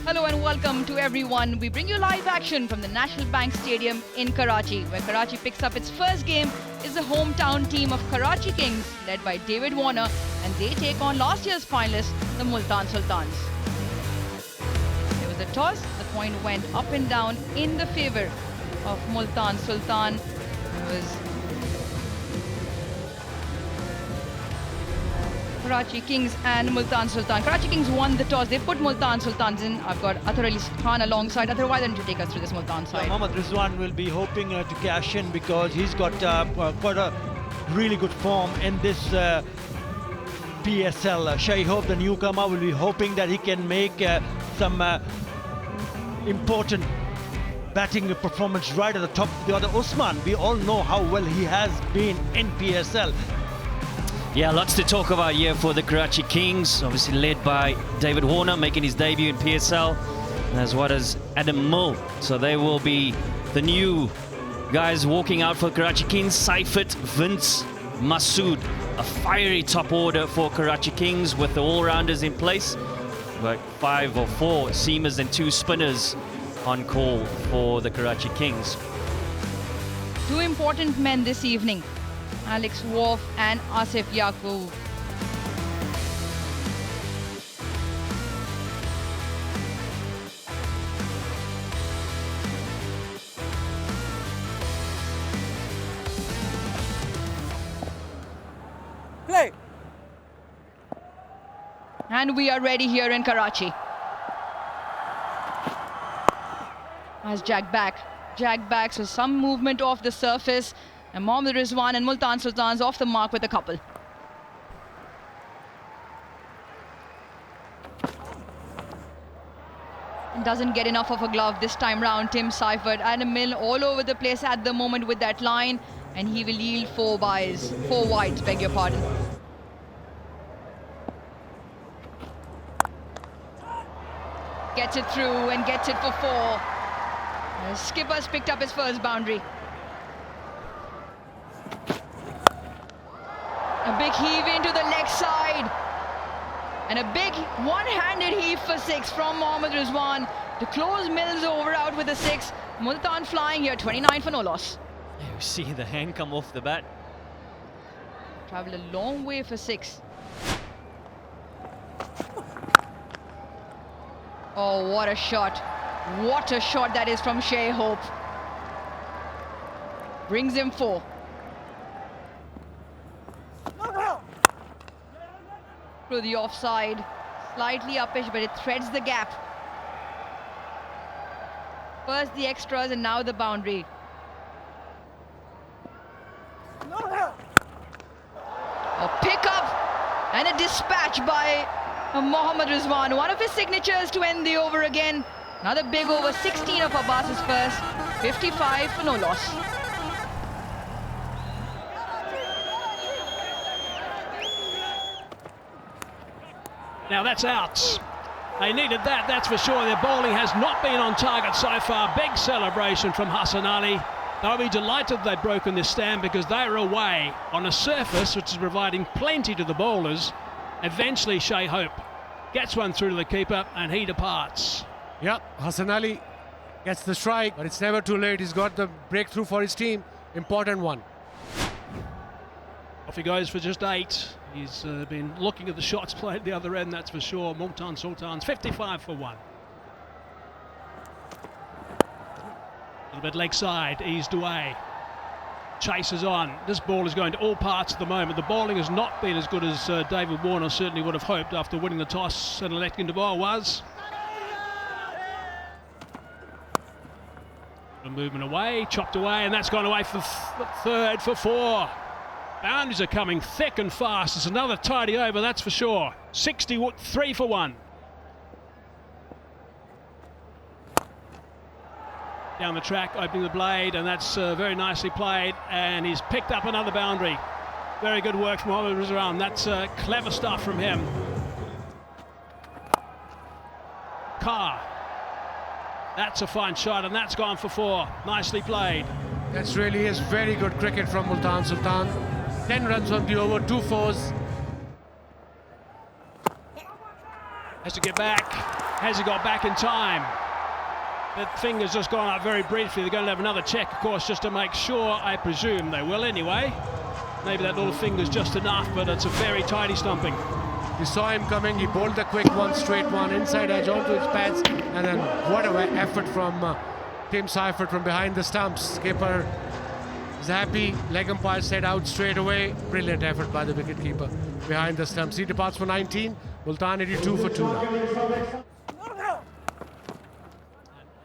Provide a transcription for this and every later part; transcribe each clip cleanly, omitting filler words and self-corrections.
Hello and welcome to everyone. We bring you live action from the National Bank Stadium in Karachi, where Karachi picks up its first game. Is the hometown team of Karachi Kings, led by David Warner, and they take on last year's finalists, the Multan Sultans. There was a toss. The coin went up and down in the favour of Multan Sultan. It was Karachi Kings and Multan Sultan. Karachi Kings won the toss. They put Multan Sultans in. I've got Athar Ali Khan alongside. Athar, why don't you take us through this Multan side? Mohammad Rizwan will be hoping to cash in because he's got quite a really good form in this PSL. Shahi Hope, the newcomer, will be hoping that he can make some important batting performance right at the top. The other Usman, we all know how well he has been in PSL. Yeah, lots to talk about here for the Karachi Kings, obviously led by David Warner, making his debut in PSL, as well as Adam Mull. So they will be the new guys walking out for Karachi Kings. Saifat, Vince, Masood, a fiery top order for Karachi Kings with the all-rounders in place. But 5 or 4 seamers and 2 spinners on call for the Karachi Kings. 2 important men this evening, Alex Wolf and Asif Yaqub. Play. And we are ready here in Karachi. As Jack back, so some movement off the surface. And Mohammad Rizwan and Multan Sultans off the mark with a couple. Doesn't get enough of a glove this time round. Tim Seifert, Adam Mill all over the place at the moment with that line. And he will yield 4 wides, beg your pardon. Gets it through and gets it for 4. Skipper's picked up his first boundary. A big heave into the leg side. And a big one-handed heave for 6 from Mohammad Rizwan to close Mills over out with a 6. Multan flying here, 29 for no loss. You see the hand come off the bat. Travel a long way for 6. Oh, what a shot. What a shot that is from Shahi Hope. Brings him 4. Through the offside, slightly uppish, but it threads the gap. First the extras and now the boundary. A pick up and a dispatch by Mohammad Rizwan. One of his signatures to end the over again. Another big over, 16 of Abbas's first, 55 for no loss. Now that's out. They needed that, that's for sure. Their bowling has not been on target so far. Big celebration from Hassan Ali. They'll be delighted they've broken this stand because they're away on a surface which is providing plenty to the bowlers. Eventually Shahi Hope gets one through to the keeper and he departs. Yep, Hassan Ali gets the strike, but it's never too late. He's got the breakthrough for his team. Important one. Off he goes for just 8. He's been looking at the shots played at the other end, that's for sure. Multan Sultans, 55 for 1. A little bit leg side, eased away. Chases on. This ball is going to all parts at the moment. The bowling has not been as good as David Warner certainly would have hoped after winning the toss and electing to bowl was. A movement away, chopped away, and that's gone away for 3rd for 4. Boundaries are coming thick and fast. It's another tidy over, that's for sure. 63 for 1. Down the track, opening the blade, and that's very nicely played. And he's picked up another boundary. Very good work from Mohammad Rizwan. That's clever stuff from him. Carr. That's a fine shot, and that's gone for 4. Nicely played. That really is very good cricket from Multan Sultan. 10 runs on the over, 2 fours. Has to get back. Has he got back in time? That finger's just gone up very briefly. They're going to have another check, of course, just to make sure. I presume they will anyway. Maybe that little finger's just enough, but it's a very tidy stumping. You saw him coming, he bowled the quick one, straight one, inside edge onto his pads, and then what an effort from Tim Seifert from behind the stumps. Skipper is happy, leg umpire said out straight away. Brilliant effort by the wicketkeeper behind the stumps. He departs for 19, Multan 82 for 2 now.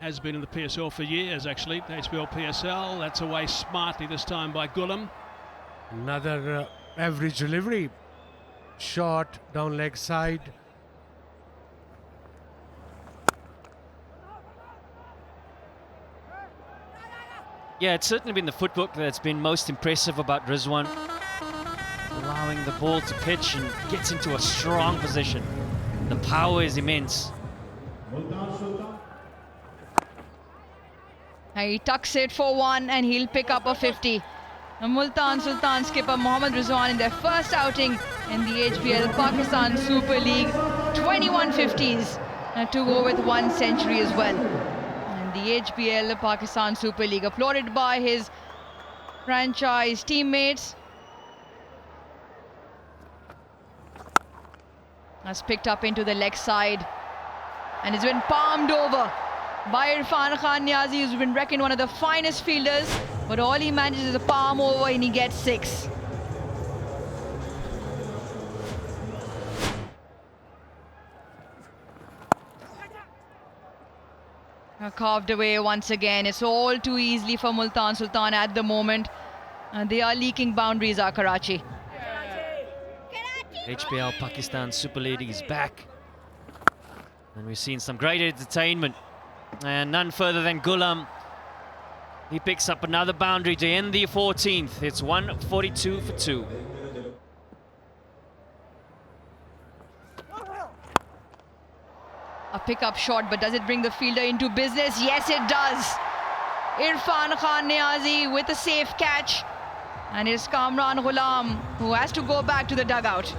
Has been in the PSL for years, actually. HBL PSL, that's away smartly this time by 𝐿𝐶. Another average delivery. Shot down leg side. Yeah, it's certainly been the footwork that's been most impressive about Rizwan. Allowing the ball to pitch and gets into a strong position. The power is immense. He tucks it for 1 and he'll pick up a 50. Multan Sultan skipper Mohammad Rizwan in their first outing in the HBL Pakistan Super League. 21 50s to go with 1 century as well. And the HBL Pakistan Super League applauded by his franchise teammates. Has picked up into the leg side and has been palmed over by Irfan Khan Niazi, who's been reckoned one of the finest fielders, but all he manages is a palm over and he gets 6. Carved away once again. It's all too easily for Multan Sultan at the moment. They are leaking boundaries, Karachi. HBL Pakistan Super League is back. And we've seen some great entertainment. And none further than 𝐿𝐶. He picks up another boundary to end the 14th. It's 142 for 2. A pickup shot, but does it bring the fielder into business? Yes, it does. Irfan Khan Niazi with a safe catch. And it's Kamran Ghulam who has to go back to the dugout.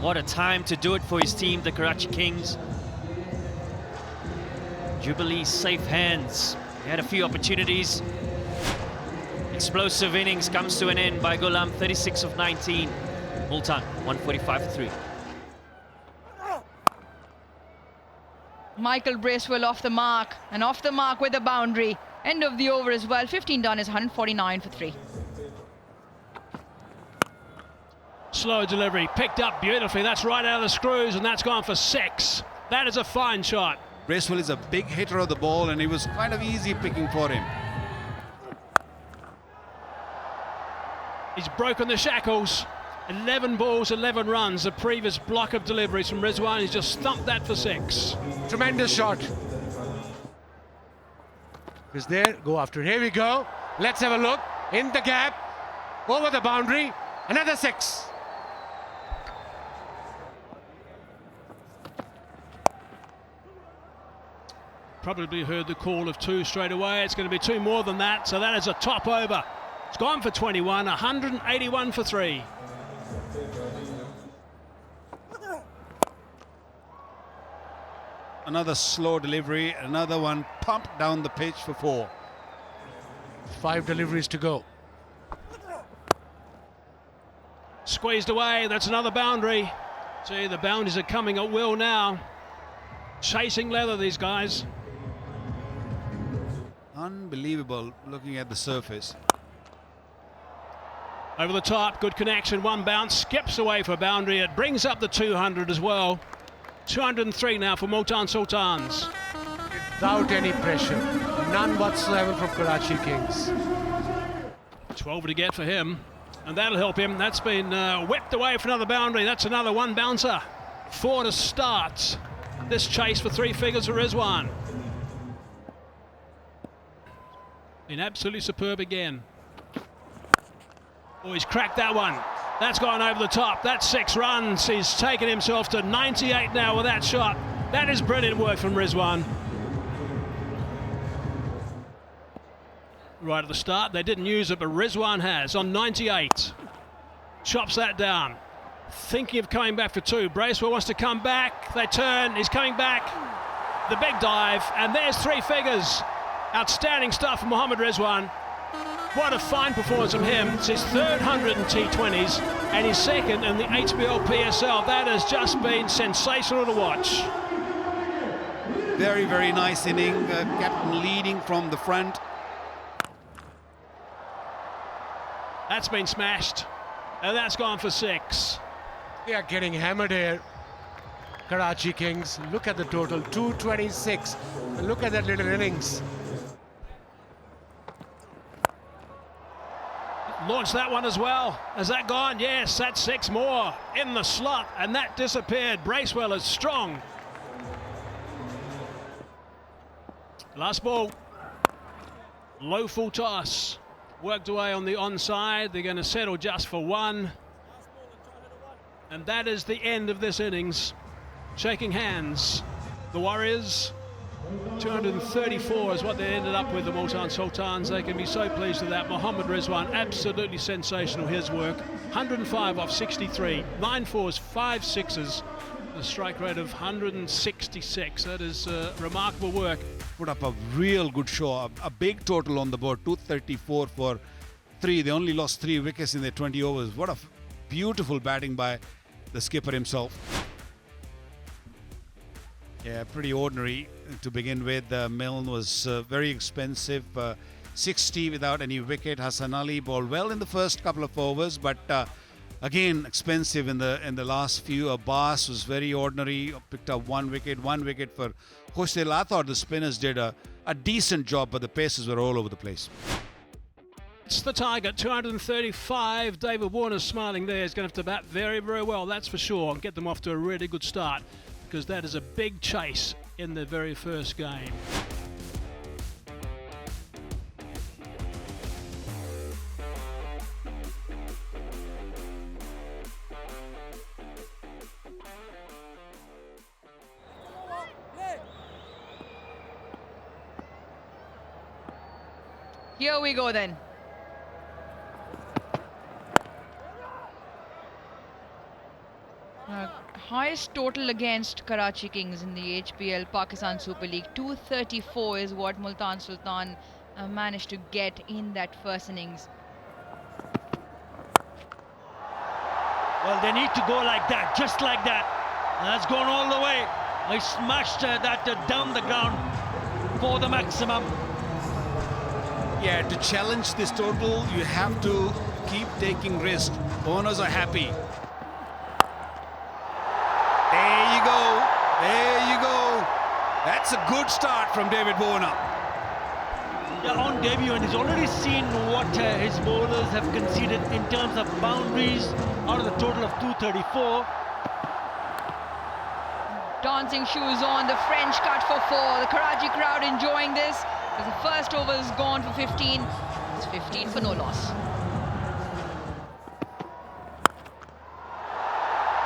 What a time to do it for his team, the Karachi Kings. Jubilee safe hands. He had a few opportunities. Explosive innings comes to an end by 𝐿𝐶, 36 of 19. Multan, 145 for 3. Michael Bracewell off the mark, and off the mark with a boundary. End of the over as well. 15 done is 149 for 3. Slow delivery, picked up beautifully. That's right out of the screws, and that's gone for 6. That is a fine shot. Bracewell is a big hitter of the ball, and it was kind of easy picking for him. He's broken the shackles. 11 balls, 11 runs. The previous block of deliveries from Rizwan. He's just thumped that for 6. Tremendous shot. Is there, go after. Here we go. Let's have a look. In the gap, over the boundary, another 6. Probably heard the call of 2 straight away. It's going to be 2 more than that, so that is a top over. It's gone for 21, 181 for 3. Another slow delivery, another one pumped down the pitch for 4. 5 deliveries to go. Squeezed away, that's another boundary. See, the boundaries are coming at will now. Chasing leather, these guys. Unbelievable looking at the surface. Over the top, good connection, 1 bounce, skips away for a boundary. It brings up the 200 as well. 203 now for Multan Sultans. Without any pressure, none whatsoever from Karachi Kings. 12 to get for him, and that'll help him. That's been whipped away for another boundary. That's another 1 bouncer. 4 to start this chase for 3 figures for Rizwan. Been absolutely superb again. Oh, he's cracked that one. That's gone over the top. That's 6 runs. He's taken himself to 98 now with that shot. That is brilliant work from Rizwan. Right at the start, they didn't use it, but Rizwan has on 98. Chops that down. Thinking of coming back for 2. Bracewell wants to come back. They turn. He's coming back. the big dive, and there's 3 figures. Outstanding stuff from Mohammad Rizwan. What a fine performance from him. It's his 3rd 100 in T20s and his 2nd in the HBL PSL. That has just been sensational to watch. Very, very nice inning. Captain leading from the front. That's been smashed, and that's gone for 6. They are getting hammered here, Karachi Kings. Look at the total, 226. And look at that little innings. Launched that one as well. Has that gone? Yes, that's 6 more in the slot, and that disappeared. Bracewell is strong. Last ball. Low full toss. Worked away on the onside. They're going to settle just for 1. And that is the end of this innings. Shaking hands. The Warriors, 234 is what they ended up with, the Multan Sultans. They can be so pleased with that. Mohammad Rizwan, absolutely sensational, his work. 105 off 63, 9 4s, 5 6s, a strike rate of 166. That is remarkable work. Put up a real good show, a big total on the board, 234 for 3. They only lost 3 wickets in their 20 overs. What a beautiful batting by the skipper himself. Yeah, pretty ordinary to begin with. Milne was very expensive. 60 without any wicket. Hassan Ali bowled well in the first couple of overs, but again expensive in the last few. Abbas was very ordinary. Picked up 1 wicket for Hostel. I thought the spinners did a decent job, but the paces were all over the place. It's the target, 235. David Warner's smiling there. He's going to have to bat very, very well, that's for sure, and get them off to a really good start, because that is a big chase in the very first game. Here we go then. Highest total against Karachi Kings in the HBL Pakistan Super League. 234 is what Multan Sultan managed to get in that first innings. Well, they need to go like that, just like that. And that's gone all the way. He smashed that down the ground for the maximum. Yeah, to challenge this total, you have to keep taking risks. Owners are happy. There you go. There you go. That's a good start from David Warner. Yeah, on debut, and he's already seen what his bowlers have conceded in terms of boundaries out of the total of 234. Dancing shoes on, the French cut for 4. The Karachi crowd enjoying this. As the first over is gone for 15. It's 15 for no loss.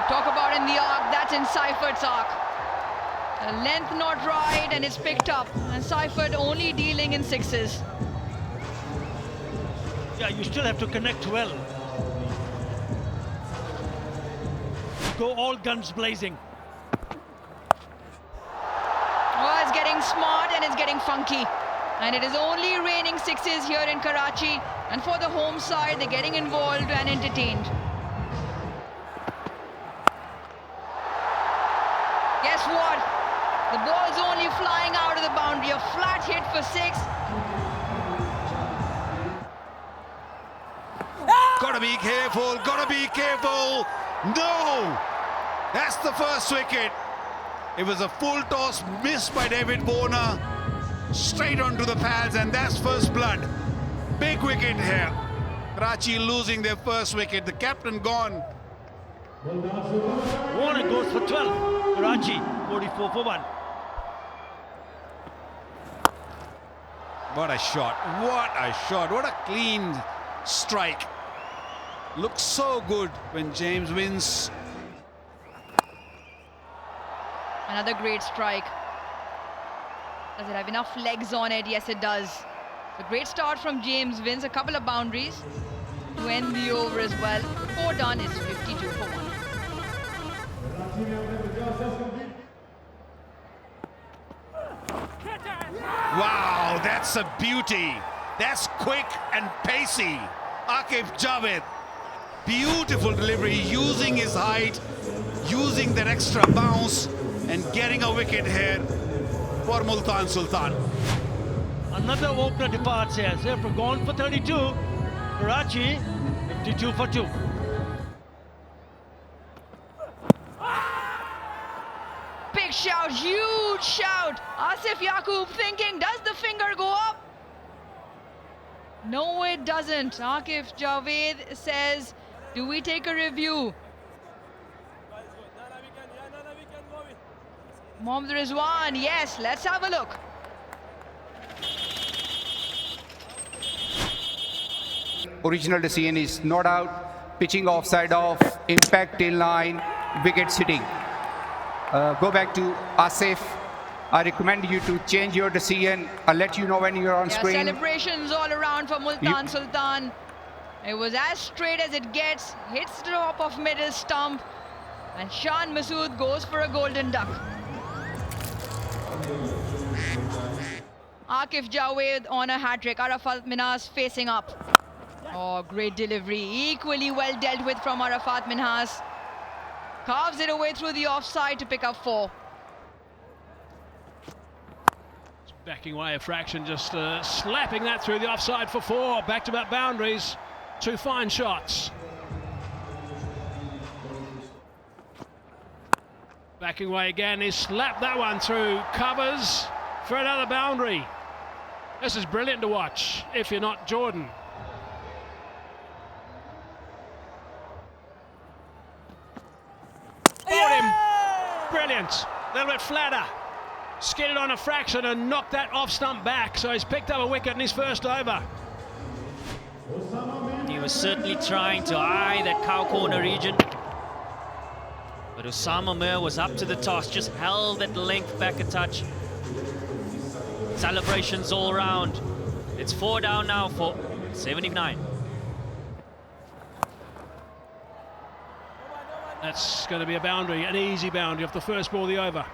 Talk about in the arc, that's in Seifert's arc. The length not right, and it's picked up. And Seifert only dealing in 6s. Yeah, you still have to connect well. Go all guns blazing. Oh, it's getting smart and it's getting funky. And it is only raining 6s here in Karachi. And for the home side, they're getting involved and entertained. Guess what? The ball's only flying out of the boundary. A flat hit for 6. Gotta be careful, gotta be careful. No! That's the first wicket. It was a full toss missed by David Warner. Straight onto the pads, and that's first blood. Big wicket here. Karachi losing their first wicket. The captain gone. Warner goes for 12. Karachi 44 for 1. What a shot. What a shot. What a clean strike. Looks so good when James wins. Another great strike. Does it have enough legs on it? Yes, it does. A great start from James. Wins a couple of boundaries to end the over as well. 4 done is 52 for 1. Wow, that's a beauty. That's quick and pacey. 𝐄𝐍𝐆𝐋𝐈𝐒𝐇. Beautiful delivery, using his height, using that extra bounce, and getting a wicket here for Multan Sultan. Another opener departs here. They're gone for 32. Karachi, 52 for 2. Big shout, huge shout. Asif Yaqub thinking, does the finger go up? No, it doesn't. 𝐄𝐍𝐆𝐋𝐈𝐒𝐇 says, do we take a review? Mohammad Rizwan, yes, let's have a look. Original decision is not out, pitching offside off, impact tail line, wicket sitting. Go back to Asif. I recommend you to change your decision. I'll let you know when you're on screen. Celebrations all around for Multan Sultan. It was as straight as it gets, hits the top of middle stump, and Shan Masood goes for a golden duck. 𝐄𝐍𝐆𝐋𝐈𝐒𝐇 on a hat-trick. Arafat Minhas facing up. Oh, great delivery. Equally well dealt with from Arafat Minhas. Carves it away through the offside to pick up 4. Backing away a fraction, just slapping that through the offside for 4. Back-to-back boundaries. 2 fine shots. Backing away again, he slapped that one through. Covers for another boundary. This is brilliant to watch, if you're not Jordan. Bought him. Brilliant. A little bit flatter. Skidded on a fraction and knocked that off stump back. So he's picked up a wicket in his first over. He was certainly trying to eye that cow corner region. But Osama Mir was up to the task, just held that length back a touch. Celebrations all around. It's 4 down now for 79. That's going to be a boundary, an easy boundary off the first ball of the over.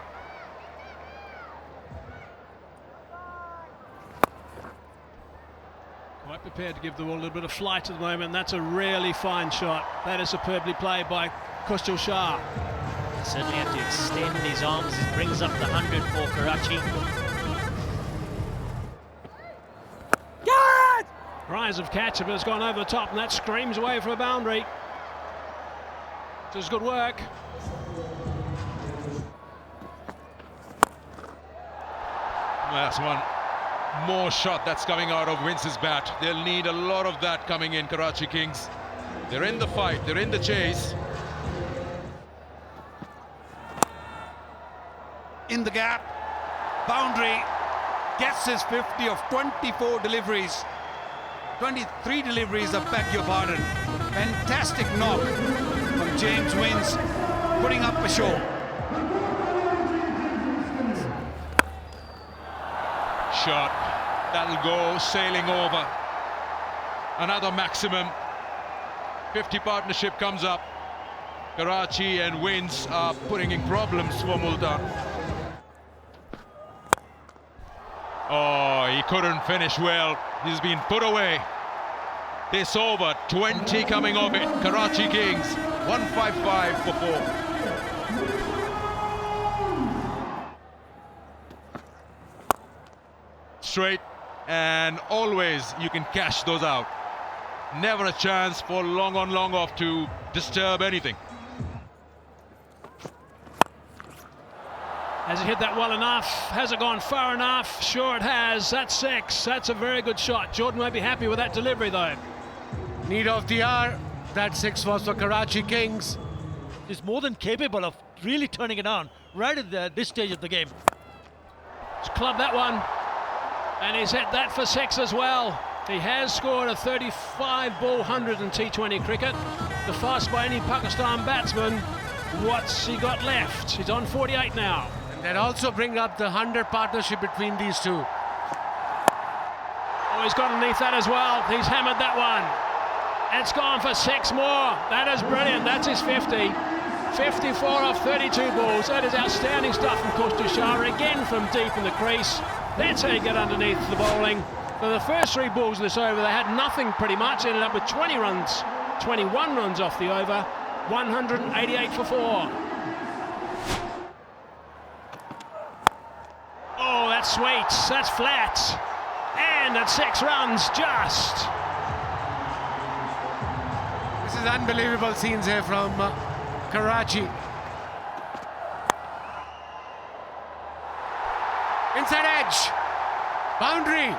Quite prepared to give the ball a little bit of flight at the moment. That's a really fine shot. That is superbly played by 𝐄𝐍𝐆𝐋𝐈𝐒𝐇. Certainly had to extend his arms. It brings up the 100 for Karachi. Rise of catch, but it's gone over the top, and that screams away for a boundary. Just good work. That's one more shot that's coming out of Vince's bat. They'll need a lot of that coming in, Karachi Kings. They're in the fight, they're in the chase. In the gap, boundary, gets his 50 of 24 deliveries. 23 deliveries, I beg your pardon. Fantastic knock from James Wins, putting up a show. Shot, that'll go sailing over. Another maximum. 50 partnership comes up. Karachi and Wins are putting in problems for Multan. Oh, he couldn't finish well. He's been put away. This over, 20 coming off it. Karachi Kings, 155 for 4. Straight, and always you can cash those out. Never a chance for long on long off to disturb anything. Has it hit that well enough? Has it gone far enough? Sure it has. That's 6. That's a very good shot. Jordan won't be happy with that delivery though. Need of the hour. That 6 was for Karachi Kings. He's more than capable of really turning it on right at this stage of the game. He's clubbed that one. And he's hit that for 6 as well. He has scored a 35-ball 100 in T20 cricket. The fast by any Pakistan batsman. What's he got left? He's on 48 now. That also bring up the 100 partnership between these two. Oh, he's got underneath that as well. He's hammered that one. It's gone for 6 more. That is brilliant. That's his 50. 54 off 32 balls. That is outstanding stuff from 𝐄𝐍𝐆𝐋𝐈𝐒𝐇 again from deep in the crease. That's how you get underneath the bowling. For the first 3 balls of this over, they had nothing pretty much. Ended up with 20 runs, 21 runs off the over, 188 for 4. Oh, that's sweet. That's flat. And at 6 runs, just. This is unbelievable scenes here from Karachi. Inside edge. Boundary.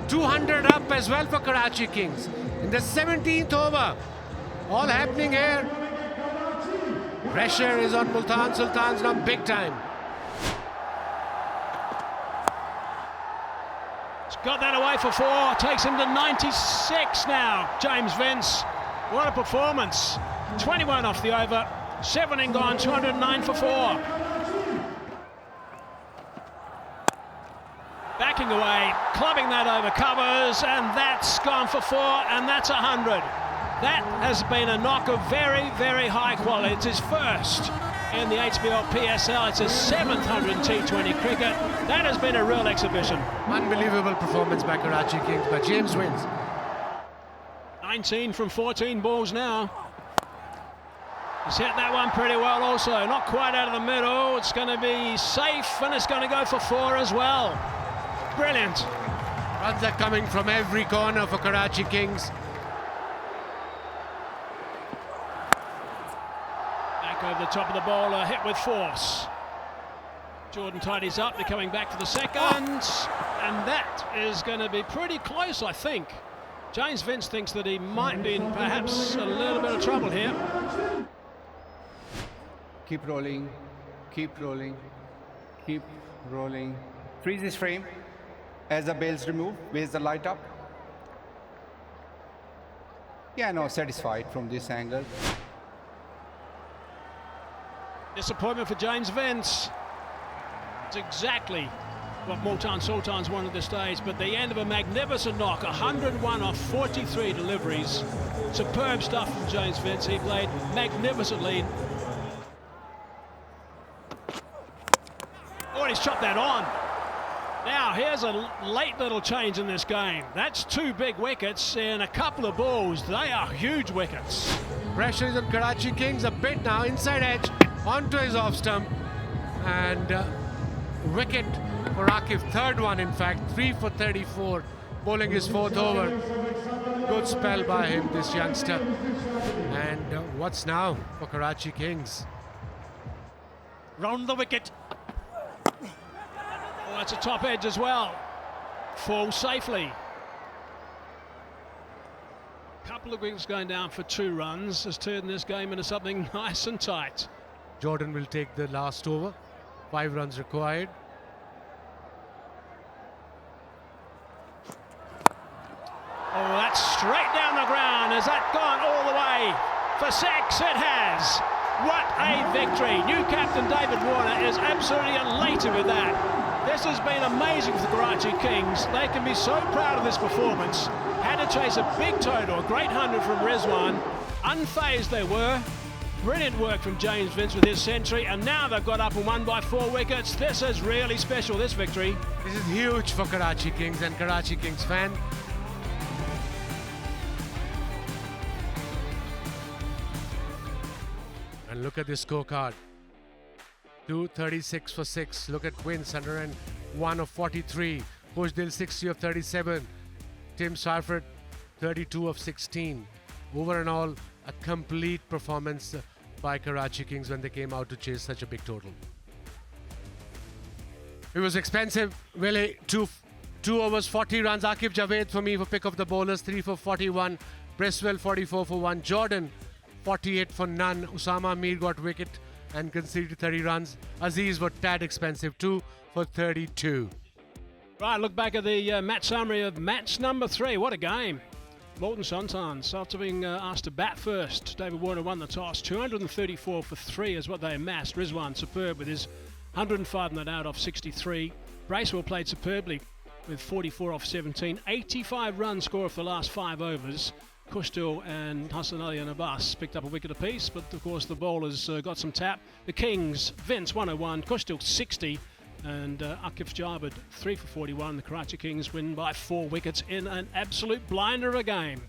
200 up as well for Karachi Kings. In the 17th over. All happening here. Pressure is on Multan Sultans now big time. Got that away for 4, takes him to 96 now, James Vince. What a performance. 21 off the over, 7 in gone, 209 for 4. Backing away, clubbing that over covers, and that's gone for 4, and that's 100. That has been a knock of very, very high quality. It's his first in the HBL PSL. It's his 700 in T20 cricket. That has been a real exhibition. Unbelievable performance by Karachi Kings, but James wins. 19 from 14 balls now. He's hit that one pretty well also. Not quite out of the middle. It's going to be safe, and it's going to go for 4 as well. Brilliant. Runs are coming from every corner for Karachi Kings. Over the top of the bowler, hit with force. Jordan tidies up, they're coming back to the second, and that is going to be pretty close, I think. James Vince thinks that he might be in perhaps a little bit of trouble here. Keep rolling, keep rolling, keep rolling. Freeze this frame as the bail's removed. Where's the light up? Yeah, no, satisfied from this angle. Disappointment for James Vince. It's exactly what Multan Sultans wanted at this stage, but the end of a magnificent knock, 101 off 43 deliveries. Superb stuff from James Vince. He played magnificently. Oh, he's chopped that on. Now, here's a late little change in this game. That's 2 big wickets in a couple of balls. They are huge wickets. Pressure is on Karachi Kings a bit now, inside edge, onto his off stump, and wicket for Akif, 3rd one in fact, 3 for 34, bowling his 4th over. Good spell by him, this youngster. And what's now for Karachi Kings? Round the wicket. Oh, that's a top edge as well. Falls safely. Couple of wickets going down for 2 runs has turned this game into something nice and tight. Jordan will take the last over. 5 runs required. Oh, that's straight down the ground. Has that gone all the way? For 6, it has. What a victory. New captain David Warner is absolutely elated with that. This has been amazing for the Karachi Kings. They can be so proud of this performance. Had to chase a big total, a great 100 from Rizwan. Unfazed they were. Brilliant work from James Vince with his century, and now they've got up and won by 4 wickets. This is really special, this victory. This is huge for Karachi Kings and Karachi Kings fan. And look at this scorecard. 236 for 6. Look at wins, 101 of 43. Khushdeil 60 of 37. Tim Seifert 32 of 16. Over and all, a complete performance by Karachi Kings when they came out to chase such a big total. It was expensive, really. 2 overs, 40 runs. Akif Javed for me for pick of the bowlers, 3 for 41. Breswell 44 for 1. Jordan 48 for none. Usama Mir got wicket and conceded 30 runs. Aziz was tad expensive, 2 for 32. Right, look back at the match summary of match number 3. What a game. Multan Sultans, after being asked to bat first, David Warner won the toss. 234 for 3 is what they amassed. Rizwan superb with his 105 not out off 63. Bracewell played superbly with 44 off 17. 85 run score for the last 5 overs. Khushdeil and Hassan Ali and Abbas picked up a wicket apiece, but of course the bowlers got some tap. The Kings, Vince 101, Khushdeil 60, And 𝐄𝐍𝐆𝐋𝐈𝐒𝐇 3 for 41. The Karachi Kings win by 4 wickets in an absolute blinder of a game.